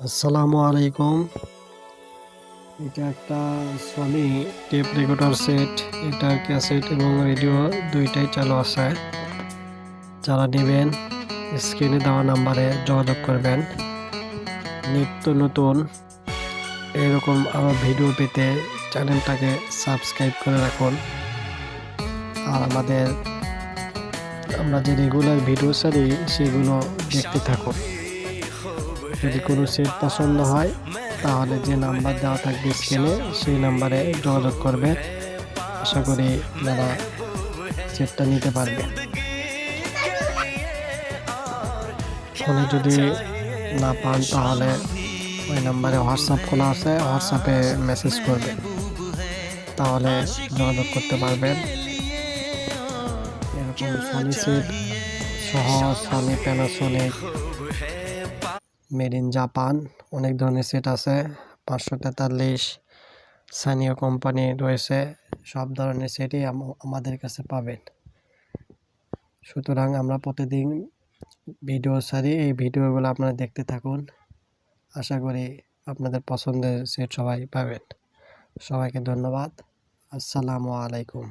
আসসালামু আলাইকুম। এটা একটা সনি টেপ রেকর্ডার সেট। এটার ক্যাসেট এবং রেডিও দুইটাই চালু আছে। যারা নেবেন স্ক্রিনে দেওয়া নাম্বারে যোগাযোগ করবেন। নিত্য নতুন এরকম আরও ভিডিও পেতে চ্যানেলটাকে সাবস্ক্রাইব করে রাখুন। আর আমরা যে রেগুলার ভিডিও ছাড়ি সেগুলো দেখতে থাকুন। যদি কোনো সেট পছন্দ হয় তাহলে যে নাম্বার দেওয়া থাকবে স্ক্রিনে সেই নাম্বারে যোগাযোগ করবে। আশা করি আপনারা সেটটা নিতে পারবে। ফোনে যদি না পান তাহলে ওই নাম্বারে হোয়াটসঅ্যাপ খোলা আছে, হোয়াটসঅ্যাপে মেসেজ করবেন, তাহলে যোগাযোগ করতে পারবেন। এরকম সনি সেট সহ Sony, Panasonic, made in Japan অনেক ধরনের সেট আছে। 543 সানিও কোম্পানি রয়েছে। সব ধরনের সেটই আমাদের কাছে পাবেন। সুতরাং আমরা প্রতিদিন ভিডিও ছাড়ি, এই ভিডিওগুলো আপনারা দেখতে থাকুন। আশা করি আপনাদের পছন্দের সেট সবাই পাবেন। সবাইকে ধন্যবাদ। আসসালামু আলাইকুম।